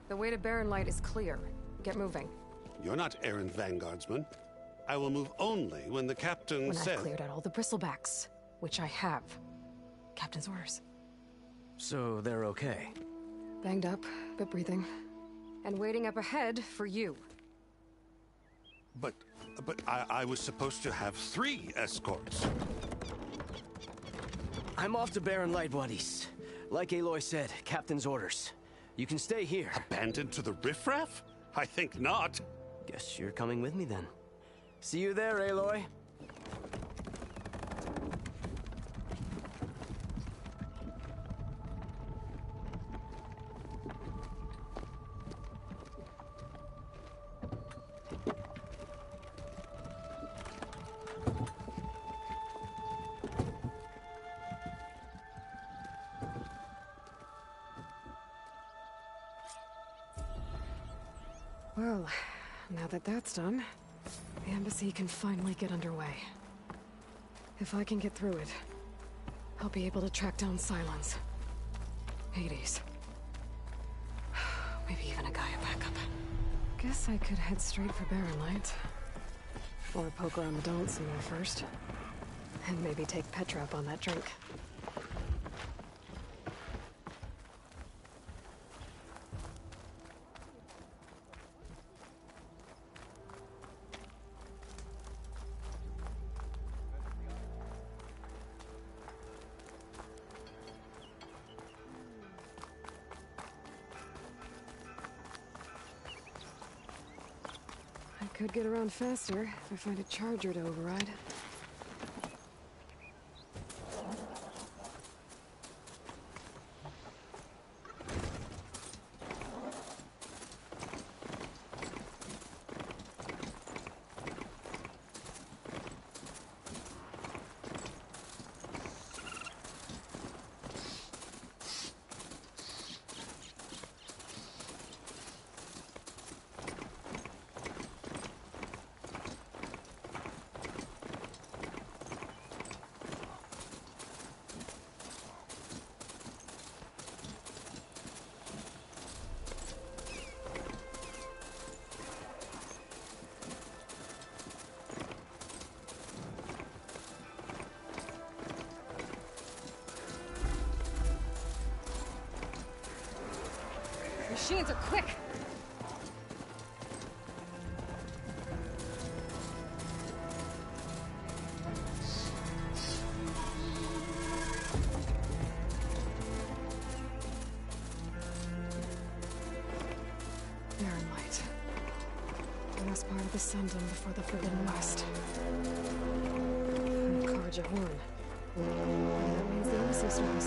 The way to Barren Light is clear. Get moving. You're not errand vanguardsman. I will move only when the captain When says... I've cleared out all the bristlebacks, which I have. Captain's orders. So they're okay? Banged up, but breathing. And waiting up ahead for you. But I was supposed to have 3 escorts. I'm off to Barren Light, buddies. Like Aloy said, Captain's orders. You can stay here. Abandoned to the riffraff? I think not. Guess you're coming with me then. See you there, Aloy. Well, now that that's done, the embassy can finally get underway. If I can get through it, I'll be able to track down Cylons. Hades. Maybe even a Gaia backup. Guess I could head straight for Barren Light. Or poke around the Daunt somewhere first. And maybe take Petra up on that drink. Could get around faster if I find a charger to override. Machines are quick! Barren Light. The last part of the Sundom before the Forbidden West. Karja Horn. That means the embassy storm.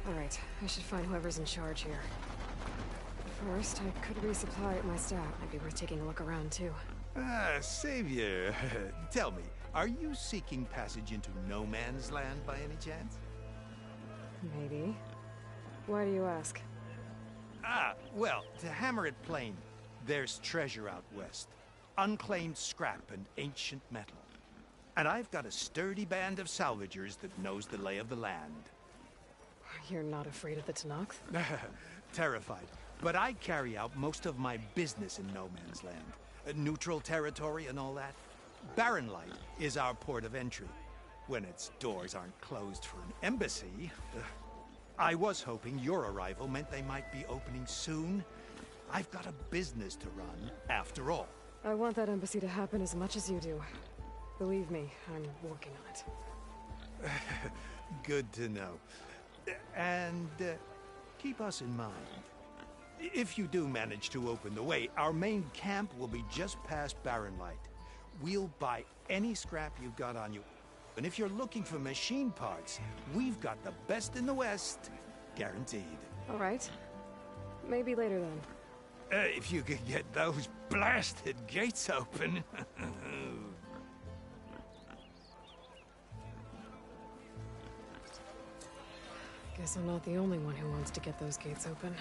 Alright, I should find whoever's in charge here. First, I could resupply at my stat. Might be worth taking a look around, too. Ah, Savior. Tell me, are you seeking passage into no man's land by any chance? Maybe. Why do you ask? Ah, well, to hammer it plain, there's treasure out west. Unclaimed scrap and ancient metal. And I've got a sturdy band of salvagers that knows the lay of the land. You're not afraid of the Tenakth? Terrified. But I carry out most of my business in no man's land. Neutral territory and all that. Barren Light is our port of entry. When its doors aren't closed for an embassy. I was hoping your arrival meant they might be opening soon. I've got a business to run, after all. I want that embassy to happen as much as you do. Believe me, I'm working on it. Good to know. And keep us in mind. If you do manage to open the way, our main camp will be just past Barren Light. We'll buy any scrap you've got on you. And if you're looking for machine parts, we've got the best in the West, guaranteed. All right. Maybe later then. If you could get those blasted gates open. Guess I'm not the only one who wants to get those gates open.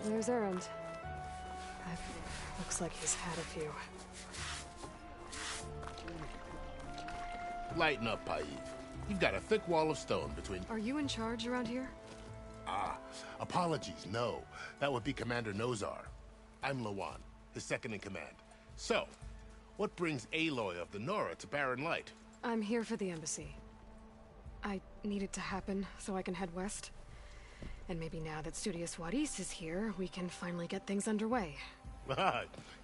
There's Errand. Looks like he's had a few. Lighten up, Paif. You've got a thick wall of stone between... Are you in charge around here? Ah, apologies, no. That would be Commander Nozar. I'm Lawan, his second in command. So, what brings Aloy of the Nora to Barren Light? I'm here for the embassy. I need it to happen so I can head west. And maybe now that Studious Wadis is here, we can finally get things underway.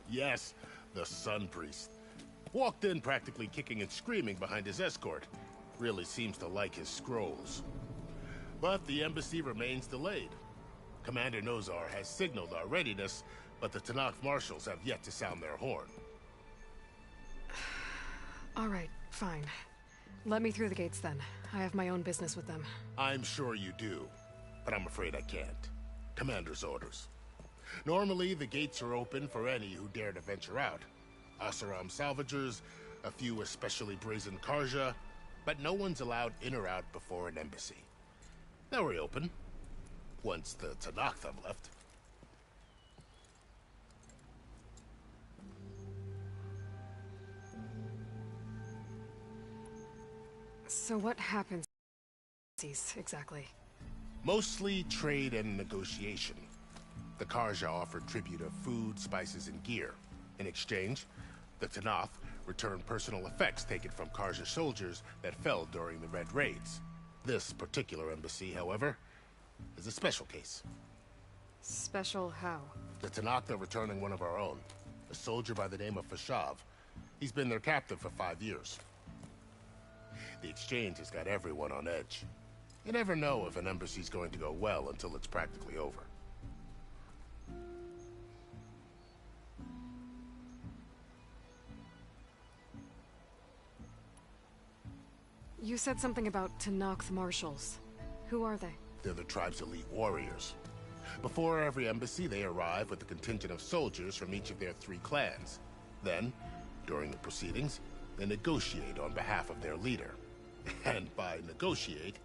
Yes, the Sun Priest. Walked in practically kicking and screaming behind his escort. Really seems to like his scrolls. But the embassy remains delayed. Commander Nozar has signaled our readiness, but the Tanakh marshals have yet to sound their horn. All right, fine. Let me through the gates then. I have my own business with them. I'm sure you do, but I'm afraid I can't. Commander's orders. Normally, the gates are open for any who dare to venture out. Asaram salvagers, a few especially brazen Karja, but no one's allowed in or out before an embassy. They'll reopen, once the Tanakh have left. So what happens exactly? Mostly trade and negotiation. The Karja offered tribute of food, spices, and gear. In exchange, the Tanakh returned personal effects taken from Karja soldiers that fell during the Red Raids. This particular embassy, however, is a special case. Special how? The Tanakh are returning one of our own, a soldier by the name of Fashav. He's been their captive for 5 years. The exchange has got everyone on edge. You never know if an embassy's going to go well until it's practically over. You said something about Tanakh marshals. Who are they? They're the tribe's elite warriors. Before every embassy, they arrive with a contingent of soldiers from each of their 3 clans. Then, during the proceedings, they negotiate on behalf of their leader. And by negotiate,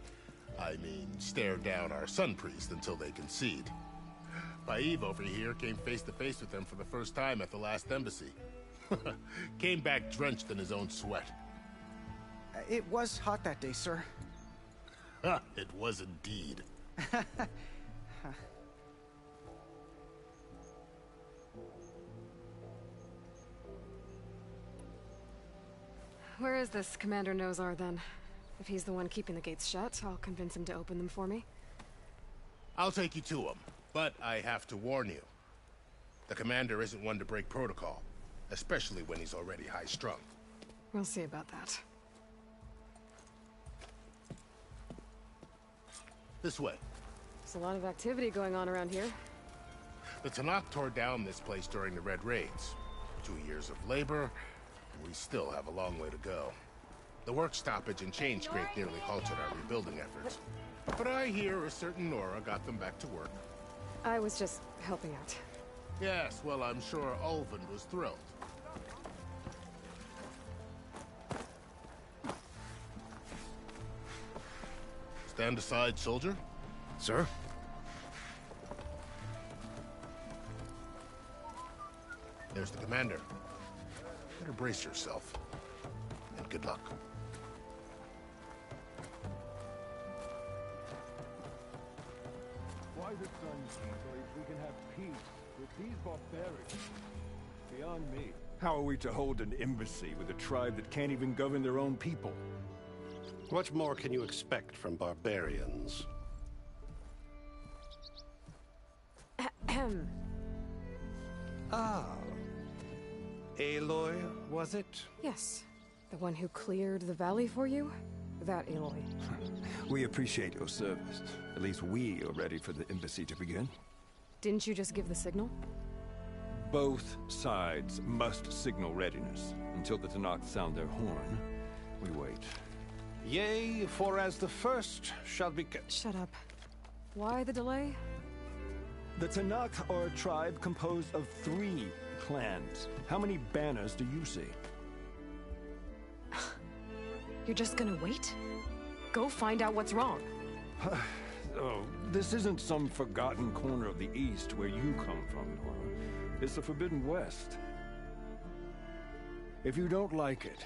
I mean stare down our Sun Priest until they concede. Paif over here came face to face with them for the first time at the last embassy. Came back drenched in his own sweat. It was hot that day, sir. It was indeed. Where is this Commander Nozar, then? If he's the one keeping the gates shut, I'll convince him to open them for me. I'll take you to him, but I have to warn you. The commander isn't one to break protocol, especially when he's already high-strung. We'll see about that. This way. There's a lot of activity going on around here. The Tanakh tore down this place during the Red Raids. 2 years of labor, and we still have a long way to go. The work stoppage and change crate nearly halted our rebuilding efforts. But I hear a certain Nora got them back to work. I was just helping out. Yes, well, I'm sure Ulvin was thrilled. Stand aside, soldier. Sir? There's the commander. Better brace yourself. And good luck. Why the sun so we can have peace with these barbarians? Beyond me. How are we to hold an embassy with a tribe that can't even govern their own people? What more can you expect from barbarians? Ahem. Ah. Aloy, was it? Yes. The one who cleared the valley for you? That Aloy. We appreciate your service. At least we are ready for the embassy to begin. Didn't you just give the signal? Both sides must signal readiness. Until the Tanakh sound their horn, we wait. Yea, for as the first shall be... Shut up. Why the delay? The Tanakh are a tribe composed of 3 clans. How many banners do you see? You're just gonna wait? Go find out what's wrong. Oh, this isn't some forgotten corner of the East where you come from, Nora. It's the Forbidden West. If you don't like it,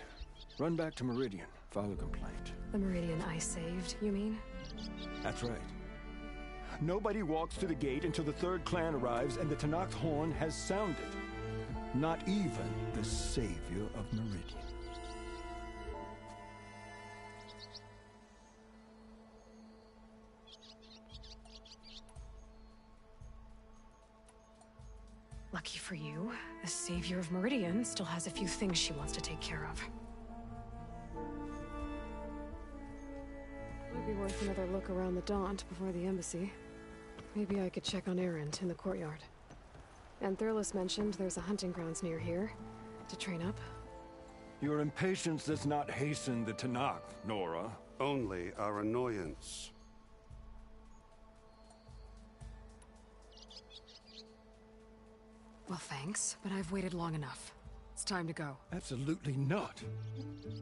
run back to Meridian, file a complaint. The Meridian I saved, you mean? That's right. Nobody walks to the gate until the third clan arrives and the Tenakth horn has sounded. Not even the savior of Meridian. Lucky for you, the savior of Meridian still has a few things she wants to take care of. Might be worth another look around the Daunt before the embassy. Maybe I could check on Erend in the courtyard. And Thurles mentioned there's a hunting grounds near here to train up. Your impatience does not hasten the Tenakth, Nora. Only our annoyance. Well, thanks, but I've waited long enough. It's time to go. Absolutely not.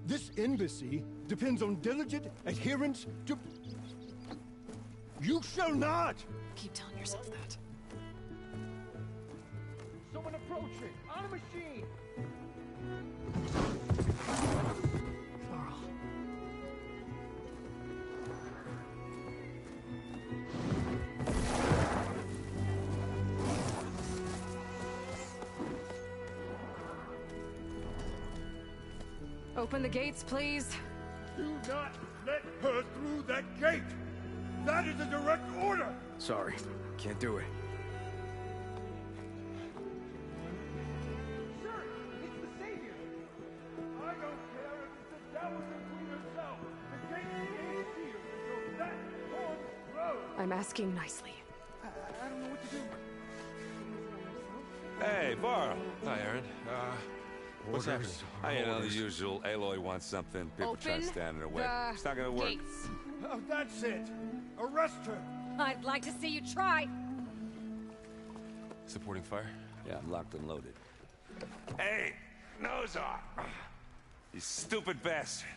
This embassy depends on diligent adherence to... You shall not! Keep telling yourself that. Someone approaching! On a machine! Laurel. Open the gates, please. Do not let her through that gate! That is a direct order! Sorry, can't do it. Sir, it's the Savior! I don't care if it's the devil and herself! The gate is sealed until that horn blows! I'm asking nicely. I don't know what to do. Hey, Varl. Hi, Aaron. What's happening? You know, the usual. Aloy wants something. People try to stand in her way. It's not gonna work. Gates. Oh, that's it! Arrest her! I'd like to see you try. Supporting fire? Yeah, I'm locked and loaded. Hey, nose off! You stupid bastard.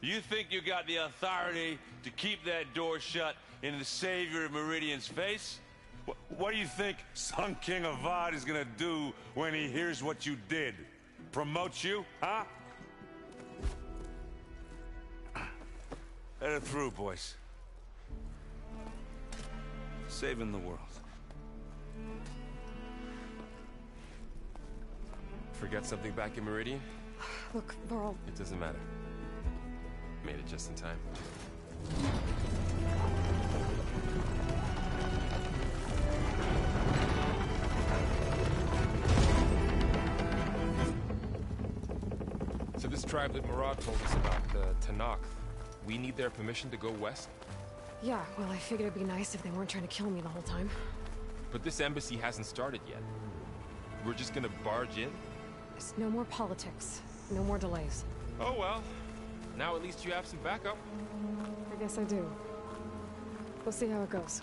You think you got the authority to keep that door shut in the savior of Meridian's face? What do you think Sun King Avad is gonna do when he hears what you did? Promote you, huh? Let her through, boys. Saving the world. Forget something back in Meridian? Look, Varl. It doesn't matter. Made it just in time. So this tribe that Murad told us about, the Tenakth, we need their permission to go west? Yeah, well, I figured it'd be nice if they weren't trying to kill me the whole time. But this embassy hasn't started yet. We're just gonna barge in? There's no more politics. No more delays. Oh well. Now at least you have some backup. I guess I do. We'll see how it goes.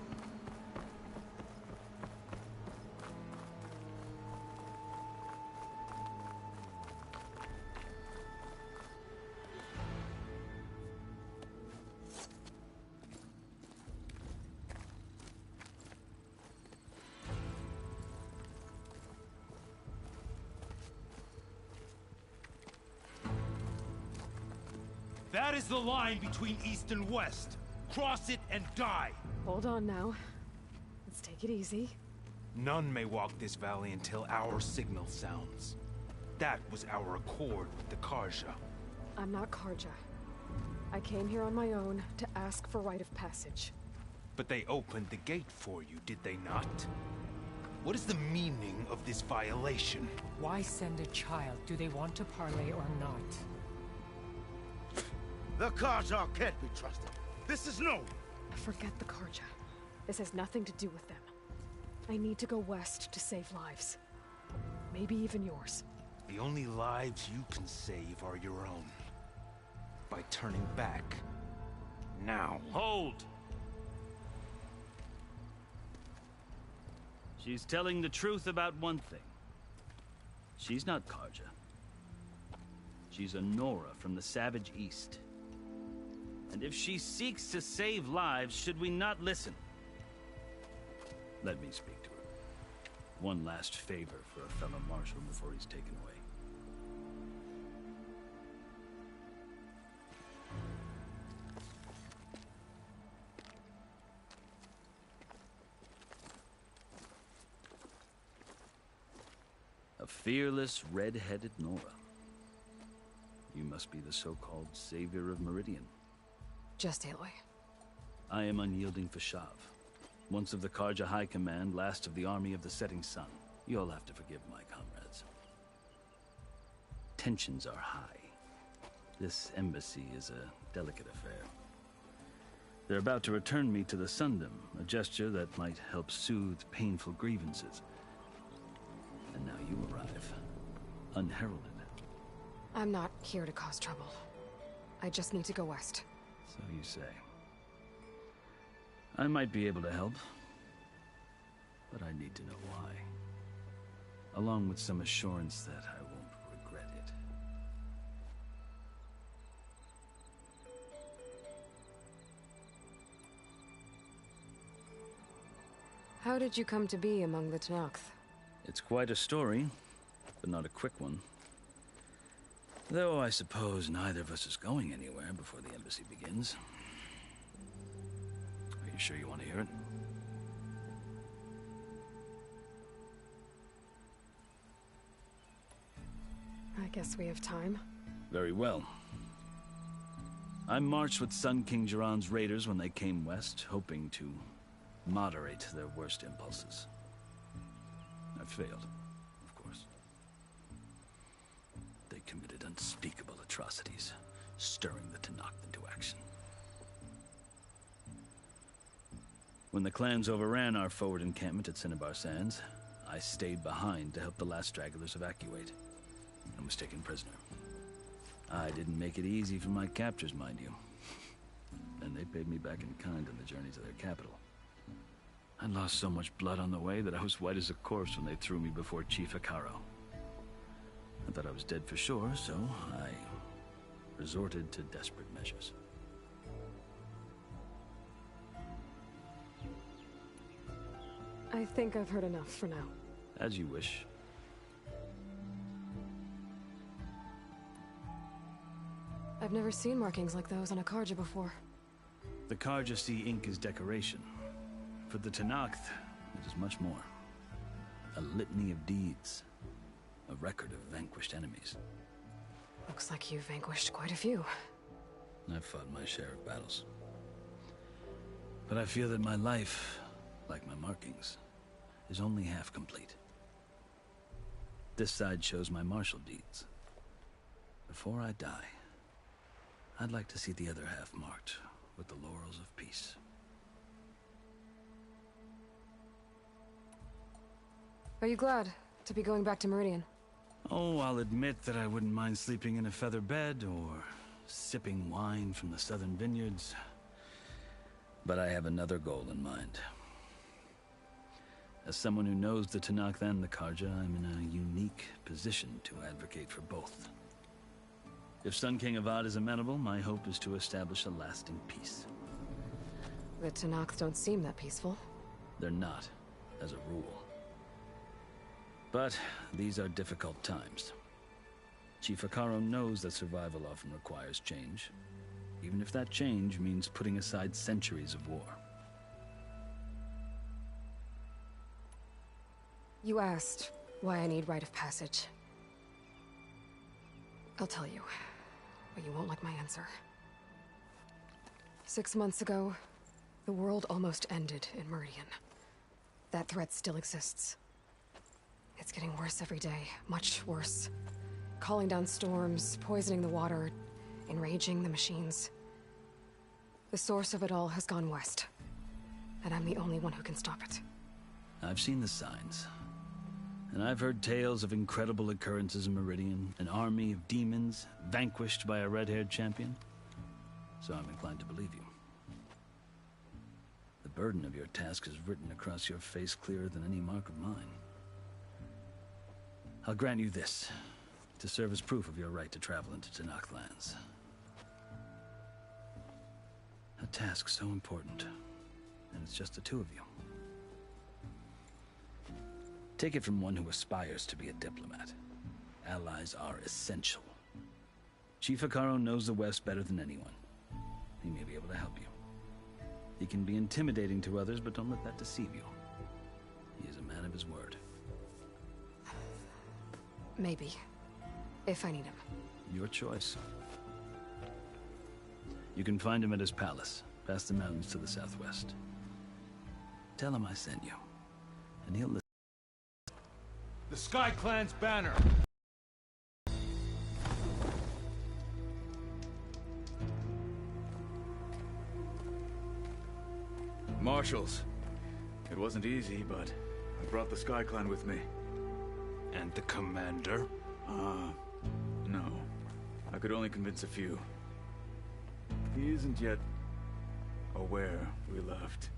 That is the line between East and West. Cross it and die. Hold on now. Let's take it easy. None may walk this valley until our signal sounds. That was our accord with the Karja. I'm not Karja. I came here on my own to ask for rite of passage. But they opened the gate for you, did they not? What is the meaning of this violation? Why send a child? Do they want to parley or not? The Karja can't be trusted. This is known. Forget the Karja. This has nothing to do with them. I need to go west to save lives. Maybe even yours. The only lives you can save are your own. By turning back. Now. Hold! She's telling the truth about one thing. She's not Karja. She's a Nora from the Savage East. And if she seeks to save lives, should we not listen? Let me speak to her. One last favor for a fellow marshal before he's taken away. A fearless, red-headed Nora. You must be the so-called savior of Meridian. Just Aloy. I am unyielding Fashav. Once of the Karja High Command, last of the army of the setting sun. You'll have to forgive my comrades. Tensions are high. This embassy is a delicate affair. They're about to return me to the Sundom, a gesture that might help soothe painful grievances. And now you arrive, unheralded. I'm not here to cause trouble. I just need to go west. So you say. I might be able to help, but I need to know why. Along with some assurance that I won't regret it. How did you come to be among the Tenakth? It's quite a story, but not a quick one. Though I suppose neither of us is going anywhere before the embassy begins. Are you sure you want to hear it? I guess we have time. Very well. I marched with Sun King Jiran's raiders when they came west, hoping to moderate their worst impulses. I failed, of course. They committed unspeakable atrocities, stirring the Tenakth into action. When the clans overran our forward encampment at Cinnabar Sands, I stayed behind to help the last stragglers evacuate, and was taken prisoner. I didn't make it easy for my captors, mind you. And they paid me back in kind on the journey to their capital. I lost so much blood on the way that I was white as a corpse when they threw me before Chief Hikaro. I thought I was dead for sure, so I resorted to desperate measures. I think I've heard enough for now. As you wish. I've never seen markings like those on a Karja before. The Karja see ink as decoration. For the Tenakth, it is much more. A litany of deeds. A record of vanquished enemies. Looks like you've vanquished quite a few. I've fought my share of battles. But I feel that my life, like my markings, is only half complete. This side shows my martial deeds. Before I die, I'd like to see the other half marked with the laurels of peace. Are you glad to be going back to Meridian? Oh, I'll admit that I wouldn't mind sleeping in a feather bed or sipping wine from the southern vineyards. But I have another goal in mind. As someone who knows the Tenakth and the Karja, I'm in a unique position to advocate for both. If Sun King Avad is amenable, my hope is to establish a lasting peace. The Tenakth don't seem that peaceful. They're not, as a rule. But these are difficult times. Chief Hikaro knows that survival often requires change, even if that change means putting aside centuries of war. You asked why I need rite of passage. I'll tell you, but you won't like my answer. 6 months ago, the world almost ended in Meridian. That threat still exists. It's getting worse every day, much worse. Calling down storms, poisoning the water, enraging the machines. The source of it all has gone west, and I'm the only one who can stop it. I've seen the signs. And I've heard tales of incredible occurrences in Meridian, an army of demons vanquished by a red-haired champion. So I'm inclined to believe you. The burden of your task is written across your face clearer than any mark of mine. I'll grant you this, to serve as proof of your right to travel into Tenakth lands. A task so important, and it's just the two of you. Take it from one who aspires to be a diplomat. Allies are essential. Chief Hikaru knows the West better than anyone. He may be able to help you. He can be intimidating to others, but don't let that deceive you. He is a man of his word. Maybe. If I need him. Your choice. You can find him at his palace, past the mountains to the southwest. Tell him I sent you, and he'll listen. The Sky Clan's banner! Marshals. It wasn't easy, but I brought the Sky Clan with me. And the commander? No. I could only convince a few. He isn't yet aware we left.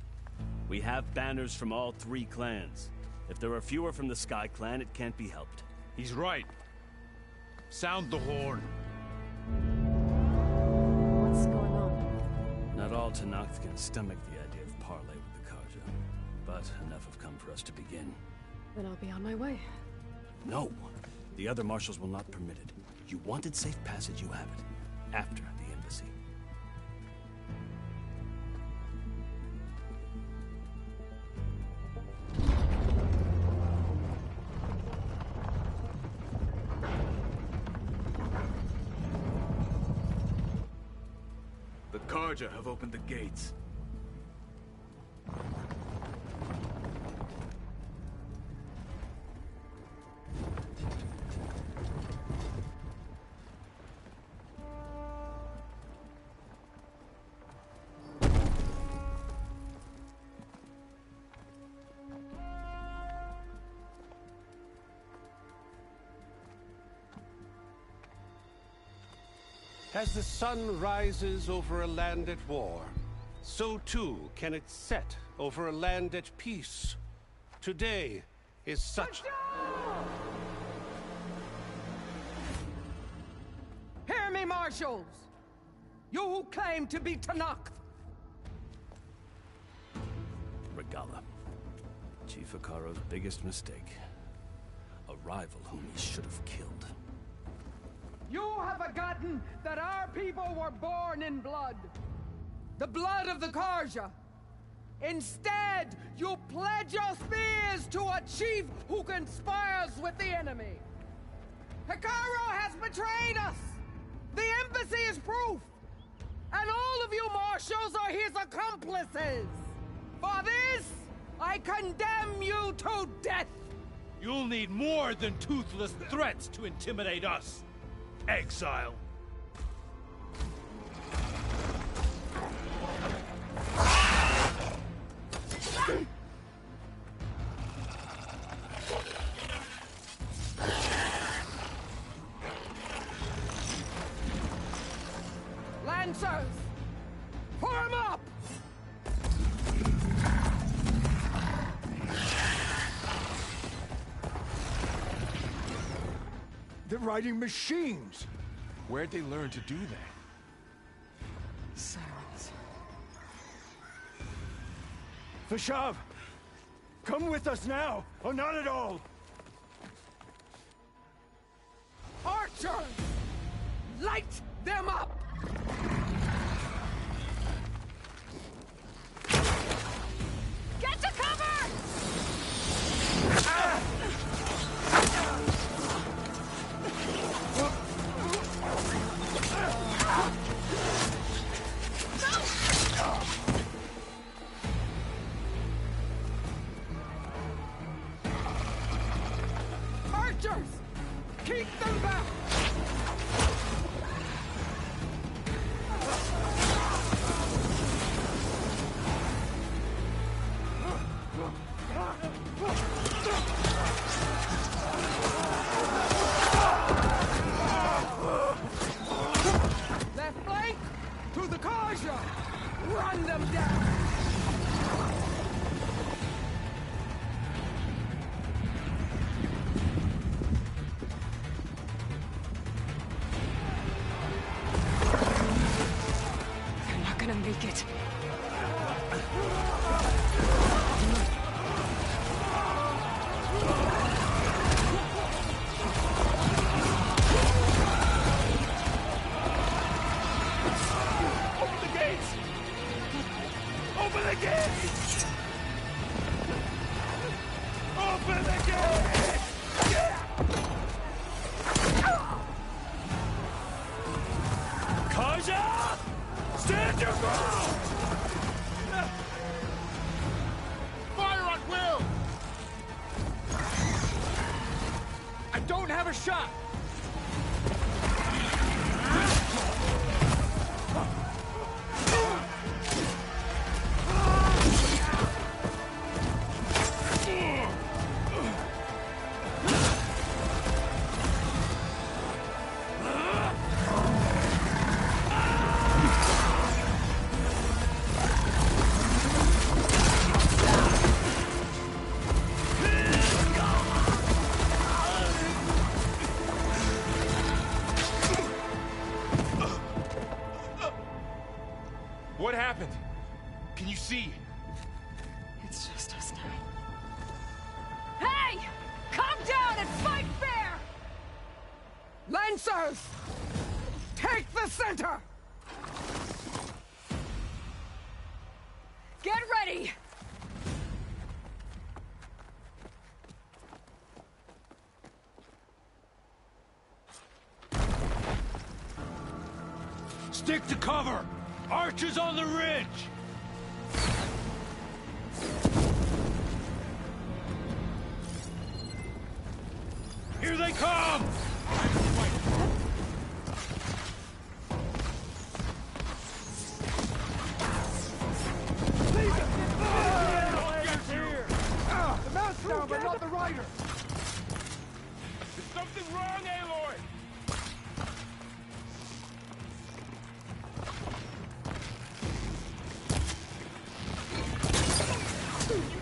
We have banners from all three clans. If there are fewer from the Sky Clan, it can't be helped. He's right. Sound the horn. What's going on? Not all Tenakth can stomach the idea of parley with the Karja, but enough have come for us to begin. Then I'll be on my way. No. The other marshals will not permit it. You wanted safe passage, you have it. After the embassy. The Karja have opened the gates. As the sun rises over a land at war, so too can it set over a land at peace. Today is such... Hear me, marshals! You who claim to be Tenakth! Regala. Chief Hikaru's biggest mistake. A rival whom he should have killed. You have forgotten that our people were born in blood. The blood of the Karja. Instead, you pledge your spears to a chief who conspires with the enemy. Hikaru has betrayed us! The embassy is proof! And all of you marshals are his accomplices! For this, I condemn you to death! You'll need more than toothless threats to intimidate us. Exile. Lancers! Form up! They're riding machines! Where'd they learn to do that? Silence. Vashav! Come with us now, or not at all! Archers! Light them up! Get to cover! Archers! Keep them back! Left flank to the Karja! Run them down! They're not gonna make it. Open the gates! Open the gates! Open the gates! Kaja! Stand your ground! Fire on Will! I don't have a shot! What happened? Can you see? It's just us now. Hey! Calm down and fight fair! Lancers! Take the center! Get ready! Stick to cover! Archers on the ridge! Here they come! The mount's down, but not the rider! There's something wrong, Aloy!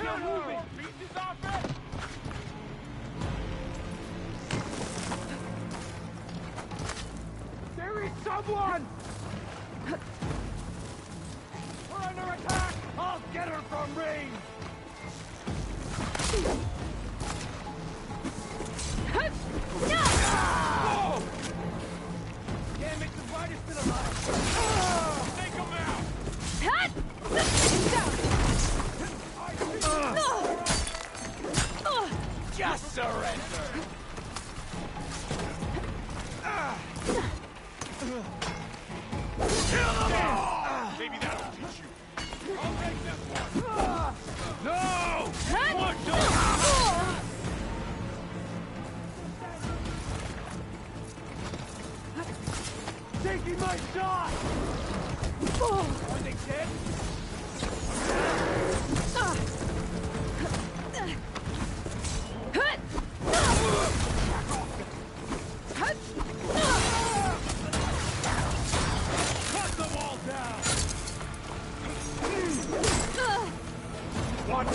You're moving! Pieces off it! There is someone! We're under attack! I'll get her from range! No! Damn it, the rider's still alive! Take him out! Just surrender! Kill them all! Maybe that'll teach you. I'll take this one. No! One, Taking my shot! Are they dead? cut them all down! One.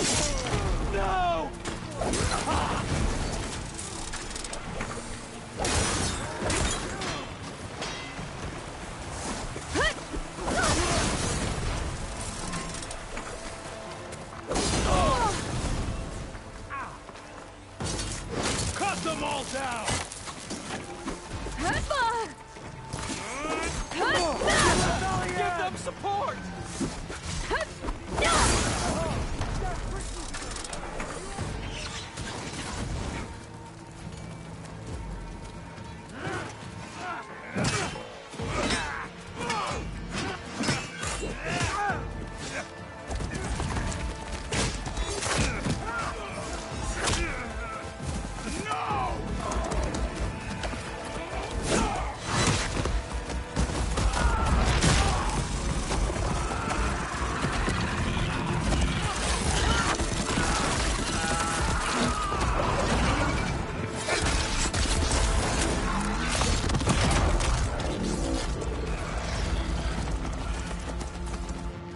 No! Cut them all down! Give them support!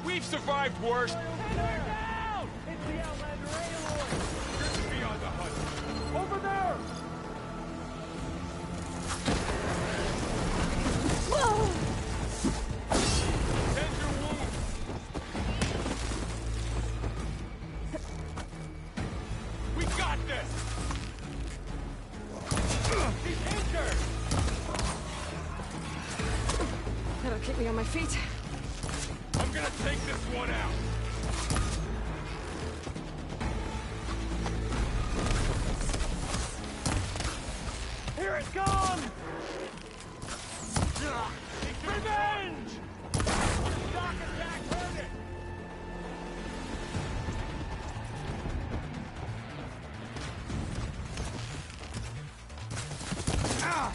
We've survived worse. Down! It's the Outlander Aloy! You're beyond the hunt. Over there! Tend your wounds. feet? I'm gonna take this one out. Here it comes! Revenge! Shock attack, heard it! Ah!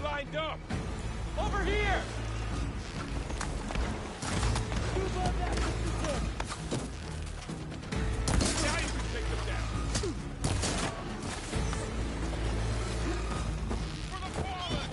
Lined up! Over here! Now you can take them down! For the fallen!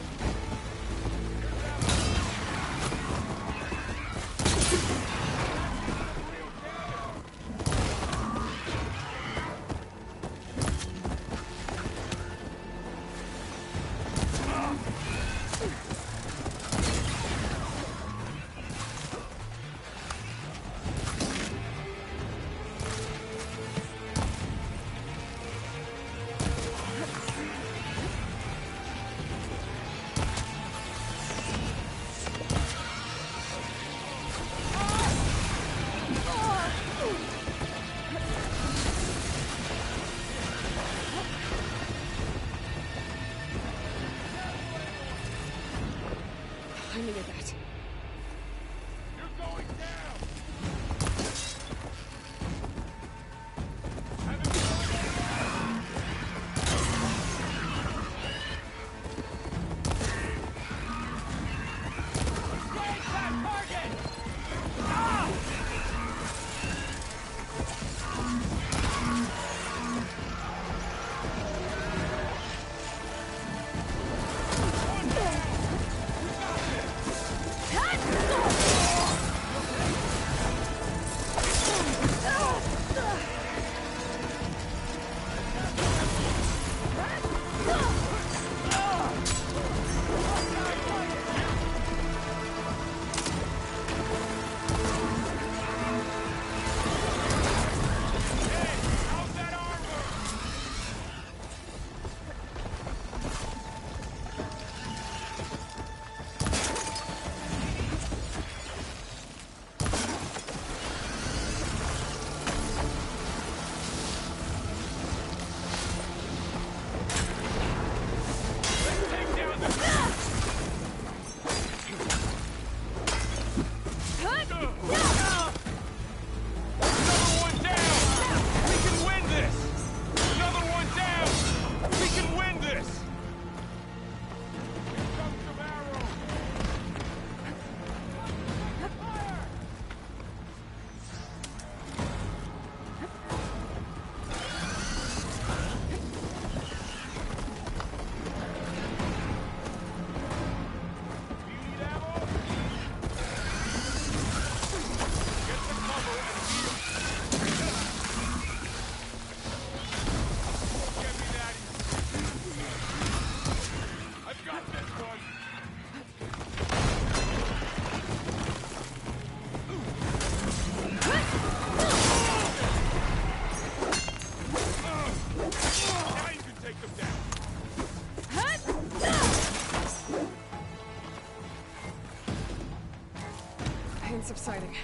subsiding.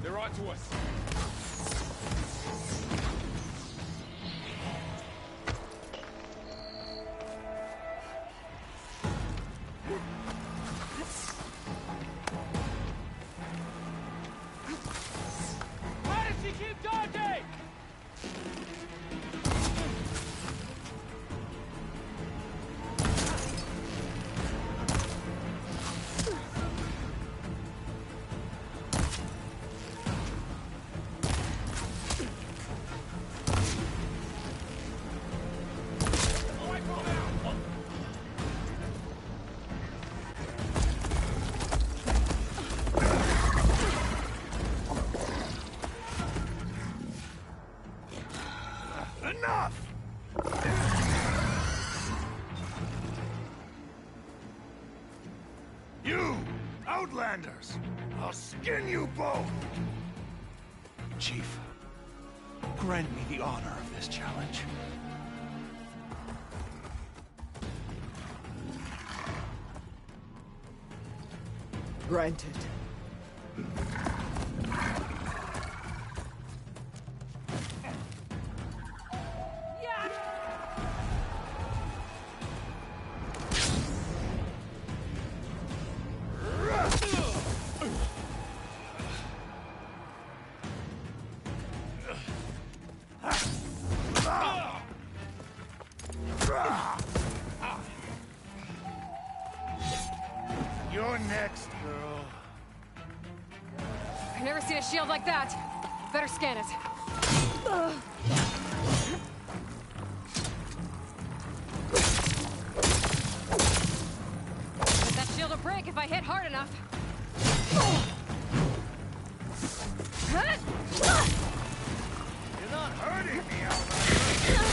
They're on to us. Why does he keep dodging? Enough! You, Outlanders! I'll skin you both! Chief, grant me the honor of this challenge. Granted. You're next, girl. I've never seen a shield like that. Better scan it. Bet that shield will break if I hit hard enough. You're not hurting me, Outlander.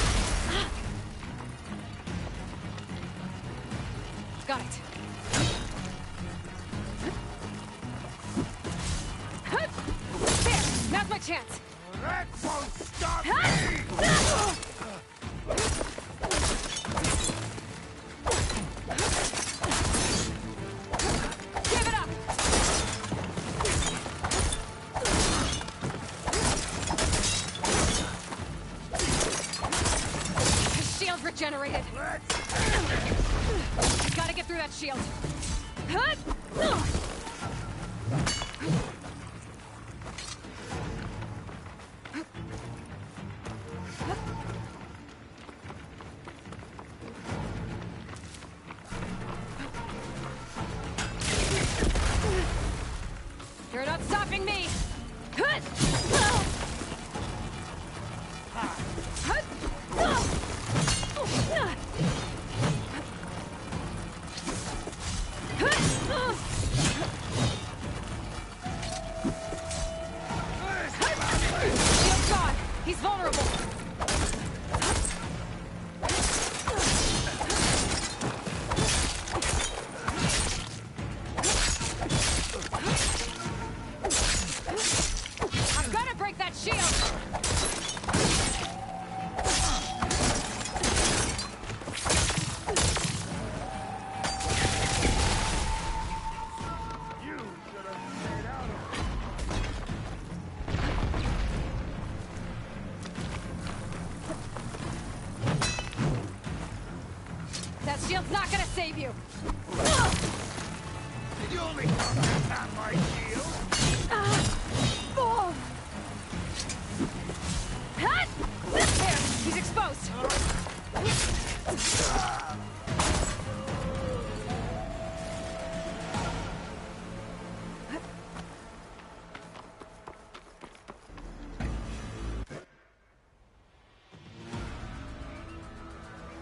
Got it. There! Now's my chance! That won't stop me! Give it up! His shield's regenerated. Gotta get through that shield. You're not stopping me! Shield's gone! He's vulnerable! I've got to break that shield! You should have stayed out of That shield's not gonna save you! Did you only come to tap my shield? There! He's exposed!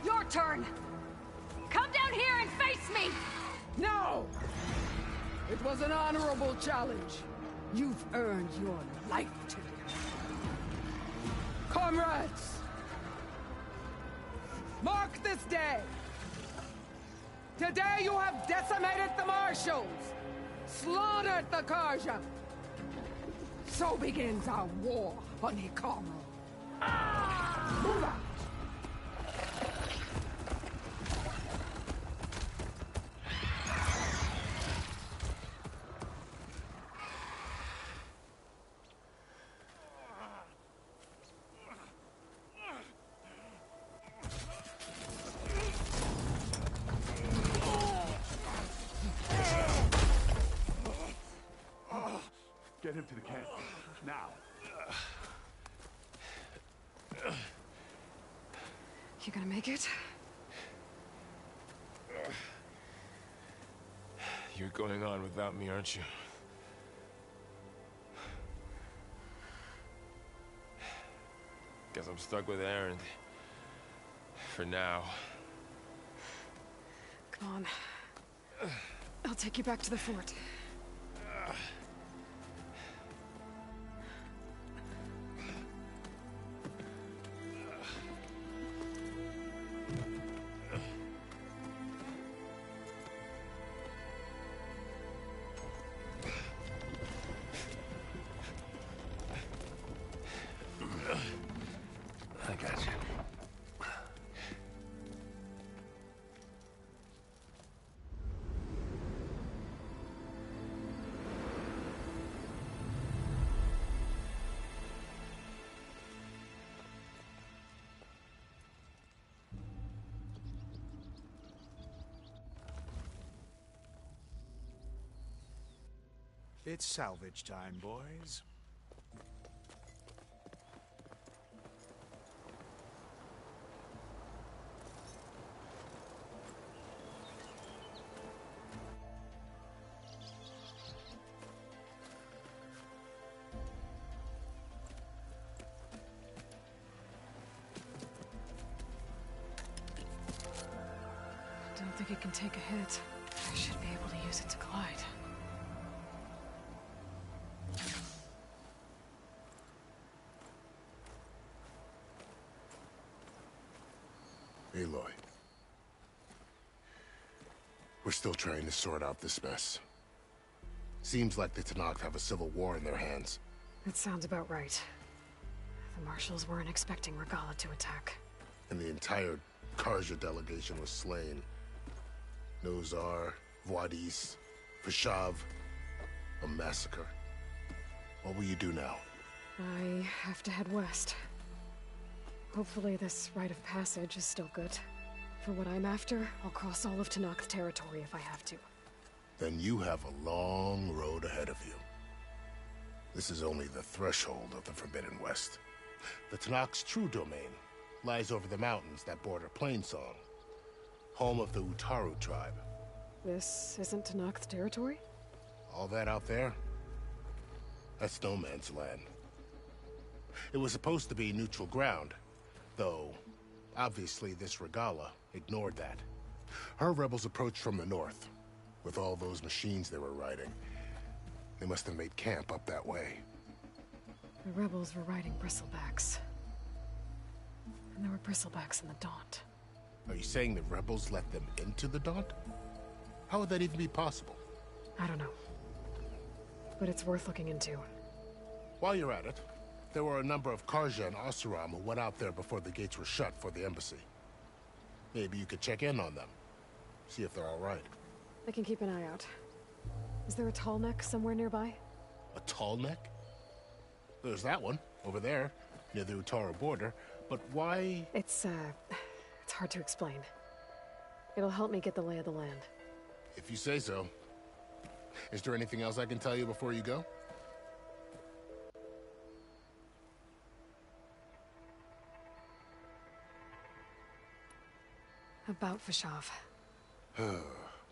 Your turn! Come down here and face me! No! It was an honorable challenge. You've earned your life today. Comrades! Mark this day! Today you have decimated the Marshals! Slaughtered the Karja! So begins our war on Hikaru. Move out! Get him to the camp. Now. You gonna make it? You're going on without me, aren't you? Guess I'm stuck with Aaron. For now. Come on. I'll take you back to the fort. I got you. It's salvage time, boys. Don't think it can take a hit. I should be able to use it to glide. Aloy. We're still trying to sort out this mess. Seems like the Tenakth have a civil war in their hands. That sounds about right. The marshals weren't expecting Regala to attack. And the entire Karja delegation was slain. Nozar, Voidis, Vashav, a massacre. What will you do now? I have to head west. Hopefully this rite of passage is still good. For what I'm after, I'll cross all of Tenakth territory if I have to. Then you have a long road ahead of you. This is only the threshold of the Forbidden West. The Tenakth's true domain lies over the mountains that border Plainsong, home of the Utaru tribe. This isn't Tenakth territory? All that out there? That's no man's land. It was supposed to be neutral ground, though obviously this Regala ignored that. Her rebels approached from the north. With all those machines they were riding, they must have made camp up that way. The rebels were riding bristlebacks. And there were bristlebacks in the Daunt. Are you saying the rebels let them into the Daunt? How would that even be possible? I don't know. But it's worth looking into. While you're at it, there were a number of Karja and Oseram who went out there before the gates were shut for the embassy. Maybe you could check in on them. See if they're all right. I can keep an eye out. Is there a tall neck somewhere nearby? A tall neck? There's that one, over there, near the Utaru border. But why? It's hard to explain. It'll help me get the lay of the land. If you say so. Is there anything else I can tell you before you go? About Vashav.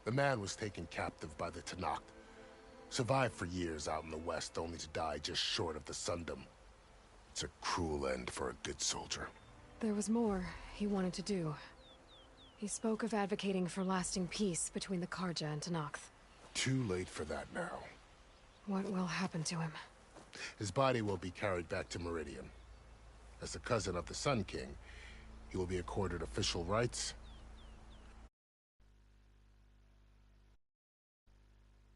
The man was taken captive by the Tenakth. Survived for years out in the west, only to die just short of the Sundom. It's a cruel end for a good soldier. There was more he wanted to do. He spoke of advocating for lasting peace between the Karja and Tenakth. Too late for that now. What will happen to him? His body will be carried back to Meridian. As the cousin of the Sun King, he will be accorded official rights